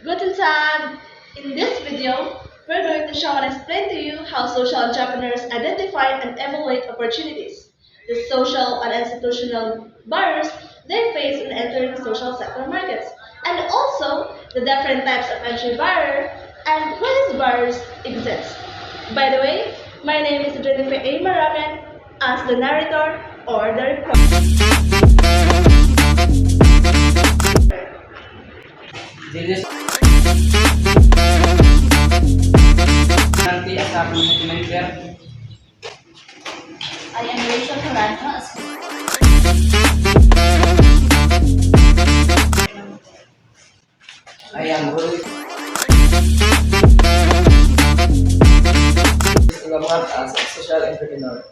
Guten Tag! In this video, we're going to show and explain to you how social entrepreneurs identify and evaluate opportunities, the social and institutional barriers they face in entering social sector markets, and also the different types of entry barrier and why these barriers exist. By the way, my name is Jennifer A. Maragan as the narrator or the reporter. Julius nanti akan mendengar I am Rachel Carranza as ayam guru Selamat as a social entrepreneur.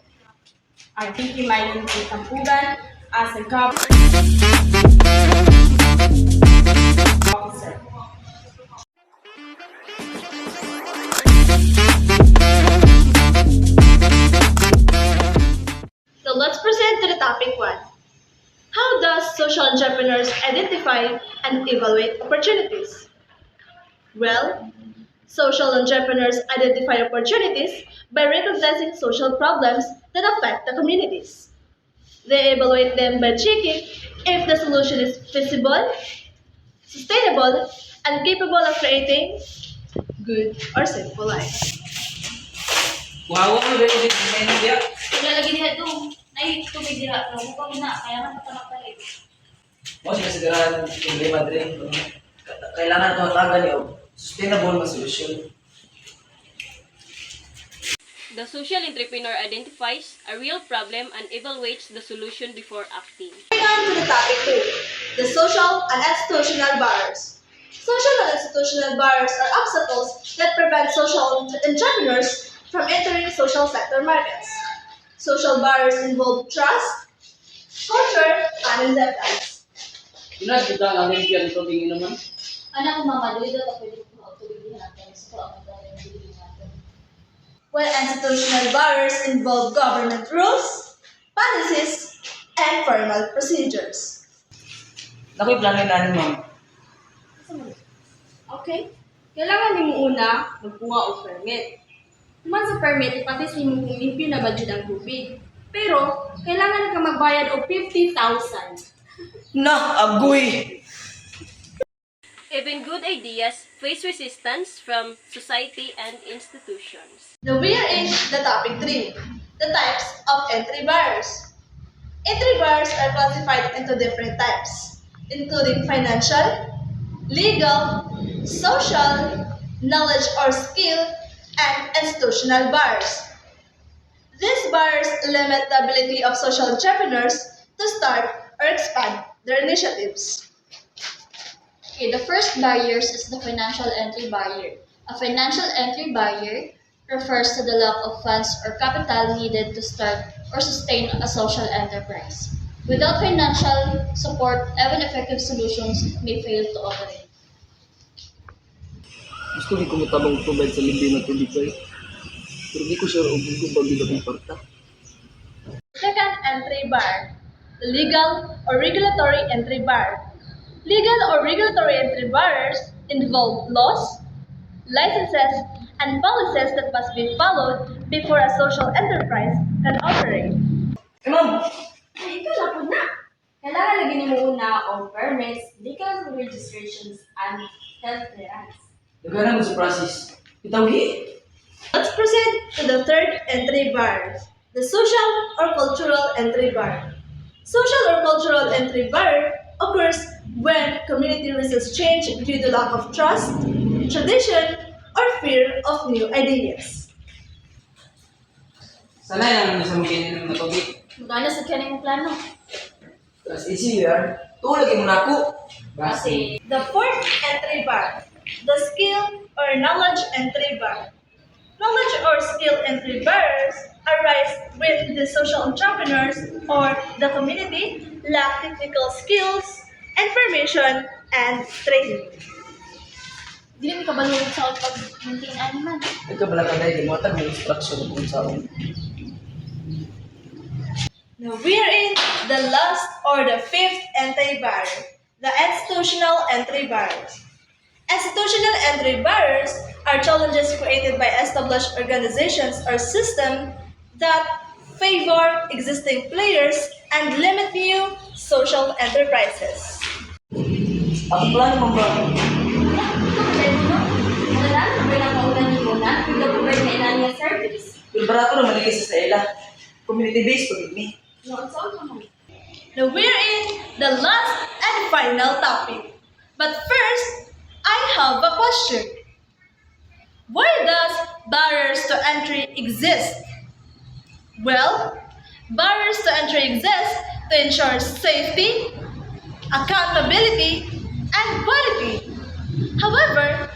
I think you might need to Tampugan as a government officer. So let's proceed to the topic one. How does social entrepreneurs identify and evaluate opportunities? Well, social entrepreneurs identify opportunities by recognizing social problems that affect the communities. They evaluate them by checking if the solution is feasible, sustainable, and capable of creating good or simple life. Wow, ano ba yung design dia? Wala lagi diha dong. Nay tubig diha. Pero ko na kaya man tatanong palit. Mo sinasigurahan yung problema din. Kailangan ito matagal yung sustainable na solution. The social entrepreneur identifies a real problem and evaluates the solution before acting. Moving on to the topic 2, the social and institutional barriers. Social and institutional barriers are obstacles that prevent social entrepreneurs from entering social sector markets. Social barriers involve trust, culture, and incentives. Yun kita ang Olympian ito tingin naman. Anak ko mama dito ta pwede ko tubig diha natin. So ako tayo tubig natin. While institutional barriers involve government rules, policies, and formal procedures. Nako'y plano na ma'am. Okay? Kailangan nimo una magkuha og permit. Naman sa permit, ipatis nimo kung limpyo na ba jud ang tubig. Pero, kailangan ka magbayad og 50,000. Na, agoy! Even good ideas face resistance from society and institutions. Now we are in the topic 3, the types of entry barriers. Entry barriers are classified into different types, including financial, legal, social, knowledge or skill, and institutional barriers. These barriers limit the ability of social entrepreneurs to start or expand their initiatives. Okay, the first barriers is the financial entry barrier. A financial entry barrier refers to the lack of funds or capital needed to start or sustain a social enterprise. Without financial support, even effective solutions may fail to operate. Gusto ko mutabang provide sa libre na tubig ko. Pero di ko sure kung pag-ibig ang parta. Second entry bar, the legal or regulatory entry bar. Legal or regulatory entry barriers involve laws, licenses, and policies that must be followed before a social enterprise can operate. Eh ma'am! Ay, ikaw lang po na. Kailangan lagi mo una ang permits, legal registrations, and health clearance. Nagana mo sa process. Itawgi! Let's proceed to the third entry bar, the social or cultural entry bar. Social or cultural entry bar occurs when community resist change due to lack of trust, tradition, or fear of new ideas. Sanay naman sa magiging ng tubig. Magana sa kanang plano. As easy yan. Tulagin mo na ako. Basi. The fourth entry bar, the skill or knowledge entry bar. Knowledge or skill entry barriers arise when the social entrepreneurs or the community lack technical skills, information, and training. Dili mi kabalungod sa pag-maintain animal. Ikaw bala ka dahil matag may instruction kung saan. Now we are in the last or the fifth entry barrier, the institutional entry barriers. Institutional entry barriers are challenges created by established organizations or systems that favor existing players and limit new social enterprises. Ang plano mo ba? Barato naman ni sa ila. Community-based pag me. Now we're in the last and final topic. But first, I have a question. Why does barriers to entry exist? Well, barriers to entry exist to ensure safety, accountability, and quality. However,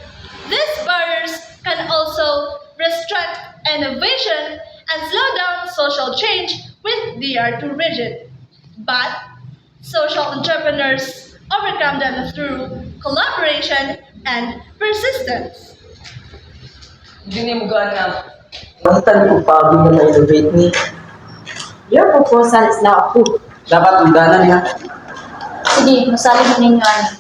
these barriers can also restrict innovation and slow down social change when they are too rigid. But social entrepreneurs overcome them through collaboration and persistence. Hindi mo gaan nga. Basta ko pagod na na-innovate ni. Your proposal is now approved. Dapat ungganan niya. Sige, masabi mo ninyo ano.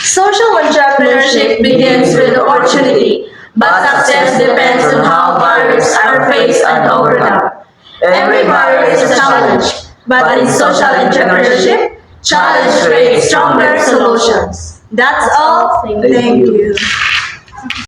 Social entrepreneurship begins with opportunity, but success depends on how barriers are faced and overcome. Every barrier is a challenge, but in social entrepreneurship, challenge creates stronger solutions. That's all. Thank you.